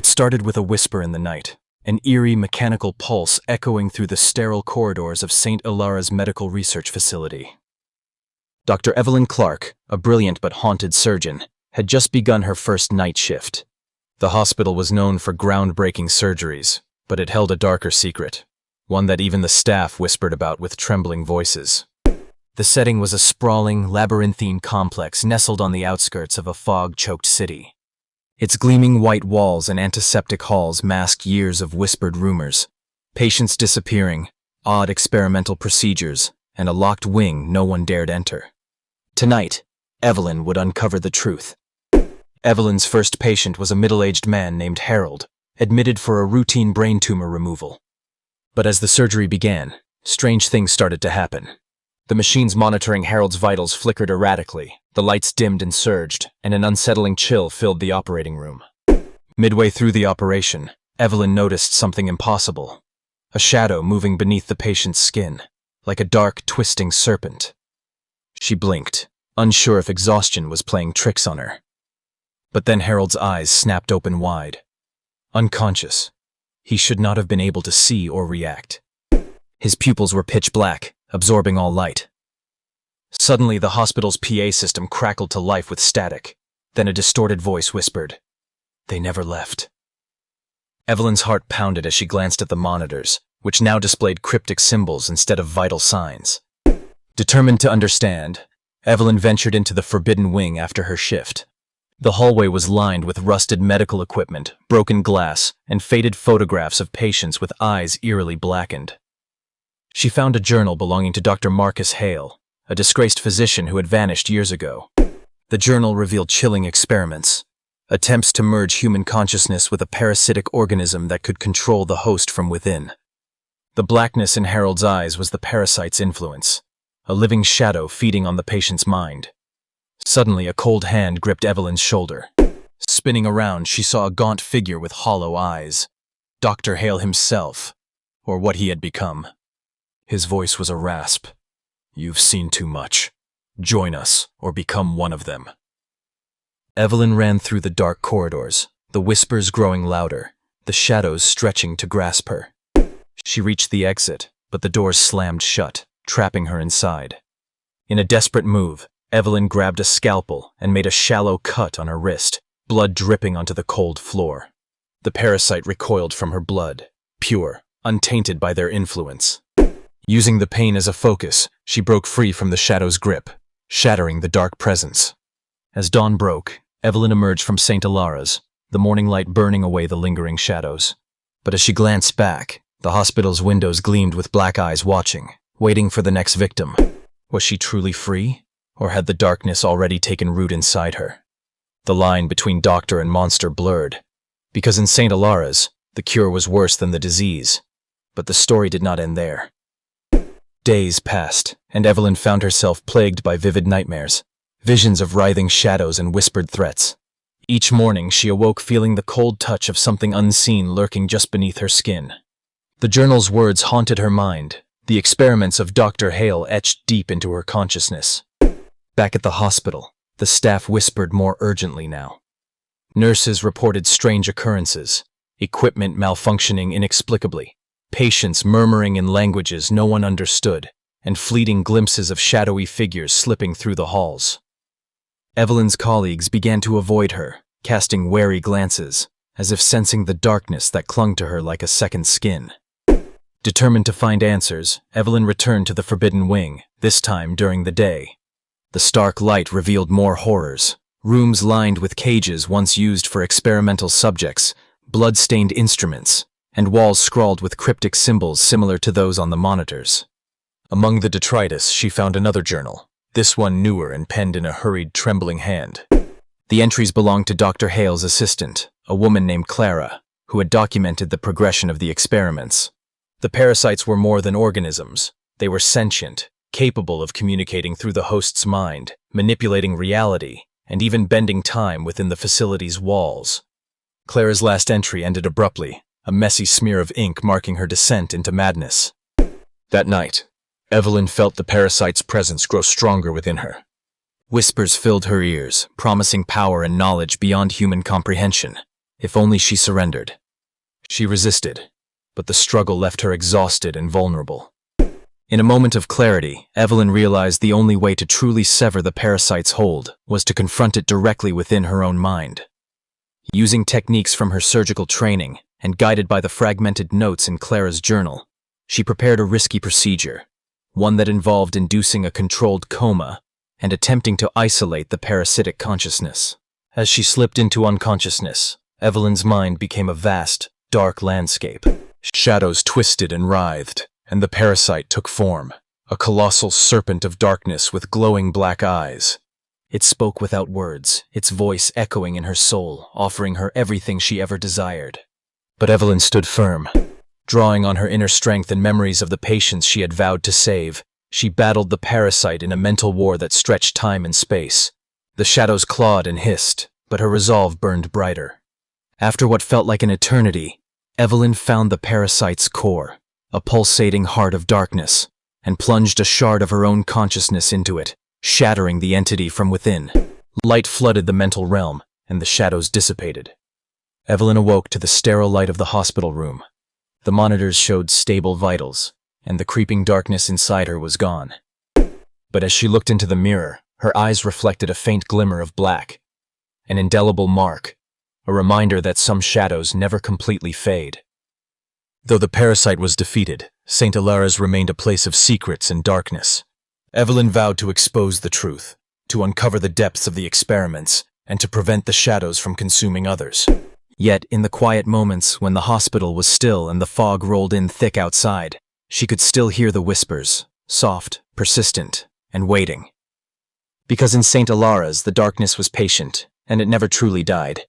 It started with a whisper in the night, an eerie mechanical pulse echoing through the sterile corridors of St. Elara'shospital's medical research facility. Dr. Evelyn Clarke, a brilliant but haunted surgeon, had just begun her first night shift. The hospital was known for groundbreaking surgeries, but it held a darker secret, one that even the staff whispered about with trembling voices. The setting was a sprawling, labyrinthine complex nestled on the outskirts of a fog-choked city. Its gleaming white walls and antiseptic halls masked years of whispered rumors, patients disappearing, odd experimental procedures, and a locked wing no one dared enter. Tonight, Evelyn would uncover the truth. Evelyn's first patient was a middle-aged man named Harold, admitted for a routine brain tumor removal. But as the surgery began, strange things started to happen. The machines monitoring Harold's vitals flickered erratically, the lights dimmed and surged, and an unsettling chill filled the operating room. Midway through the operation, Evelyn noticed something impossible. A shadow moving beneath the patient's skin, like a dark, twisting serpent. She blinked, unsure if exhaustion was playing tricks on her. But then Harold's eyes snapped open wide. Unconscious, he should not have been able to see or react. His pupils were pitch black, absorbing all light. Suddenly, the hospital's PA system crackled to life with static. Then a distorted voice whispered, "They never left." Evelyn's heart pounded as she glanced at the monitors, which now displayed cryptic symbols instead of vital signs. Determined to understand, Evelyn ventured into the forbidden wing after her shift. The hallway was lined with rusted medical equipment, broken glass, and faded photographs of patients with eyes eerily blackened. She found a journal belonging to Dr. Marcus Hale, a disgraced physician who had vanished years ago. The journal revealed chilling experiments, attempts to merge human consciousness with a parasitic organism that could control the host from within. The blackness in Harold's eyes was the parasite's influence, a living shadow feeding on the patient's mind. Suddenly, a cold hand gripped Evelyn's shoulder. Spinning around, she saw a gaunt figure with hollow eyes. Dr. Hale himself, or what he had become. His voice was a rasp. "You've seen too much. Join us, or become one of them." Evelyn ran through the dark corridors, the whispers growing louder, the shadows stretching to grasp her. She reached the exit, but the doors slammed shut, trapping her inside. In a desperate move, Evelyn grabbed a scalpel and made a shallow cut on her wrist, blood dripping onto the cold floor. The parasite recoiled from her blood, pure, untainted by their influence. Using the pain as a focus, she broke free from the shadow's grip, shattering the dark presence. As dawn broke, Evelyn emerged from St.Elara'shospital, the morning light burning away the lingering shadows. But as she glanced back, the hospital's windows gleamed with black eyes watching, waiting for the next victim. Was she truly free? Or had the darkness already taken root inside her? The line between doctor and monster blurred. Because in St.Elara'shospital, the cure was worse than the disease. But the story did not end there. Days passed, and Evelyn found herself plagued by vivid nightmares, visions of writhing shadows and whispered threats. Each morning, she awoke feeling the cold touch of something unseen lurking just beneath her skin. The journal's words haunted her mind, the experiments of Dr. Hale etched deep into her consciousness. Back at the hospital, the staff whispered more urgently now. Nurses reported strange occurrences, equipment malfunctioning inexplicably, patients murmuring in languages no one understood, and fleeting glimpses of shadowy figures slipping through the halls. Evelyn's colleagues began to avoid her, casting wary glances, as if sensing the darkness that clung to her like a second skin. Determined to find answers, Evelyn returned to the forbidden wing, this time during the day. The stark light revealed more horrors, rooms lined with cages once used for experimental subjects, blood-stained instruments, and walls scrawled with cryptic symbols similar to those on the monitors. Among the detritus, she found another journal, this one newer and penned in a hurried, trembling hand. The entries belonged to Dr. Hale's assistant, a woman named Clara, who had documented the progression of the experiments. The parasites were more than organisms. They were sentient, capable of communicating through the host's mind, manipulating reality, and even bending time within the facility's walls. Clara's last entry ended abruptly, a messy smear of ink marking her descent into madness. That night, Evelyn felt the parasite's presence grow stronger within her. Whispers filled her ears, promising power and knowledge beyond human comprehension. If only she surrendered. She resisted, but the struggle left her exhausted and vulnerable. In a moment of clarity, Evelyn realized the only way to truly sever the parasite's hold was to confront it directly within her own mind. Using techniques from her surgical training and guided by the fragmented notes in Clara's journal, she prepared a risky procedure, one that involved inducing a controlled coma and attempting to isolate the parasitic consciousness. As she slipped into unconsciousness, Evelyn's mind became a vast, dark landscape. Shadows twisted and writhed, and the parasite took form, a colossal serpent of darkness with glowing black eyes. It spoke without words, its voice echoing in her soul, offering her everything she ever desired. But Evelyn stood firm. Drawing on her inner strength and memories of the patients she had vowed to save, she battled the parasite in a mental war that stretched time and space. The shadows clawed and hissed, but her resolve burned brighter. After what felt like an eternity, Evelyn found the parasite's core, a pulsating heart of darkness, and plunged a shard of her own consciousness into it, shattering the entity from within. Light flooded the mental realm, and the shadows dissipated. Evelyn awoke to the sterile light of the hospital room. The monitors showed stable vitals, and the creeping darkness inside her was gone. But as she looked into the mirror, her eyes reflected a faint glimmer of black, an indelible mark, a reminder that some shadows never completely fade. Though the parasite was defeated, St.Elara'shospital remained a place of secrets and darkness. Evelyn vowed to expose the truth, to uncover the depths of the experiments, and to prevent the shadows from consuming others. Yet, in the quiet moments when the hospital was still and the fog rolled in thick outside, she could still hear the whispers, soft, persistent, and waiting. Because in St.Elara'shospital the darkness was patient, and it never truly died.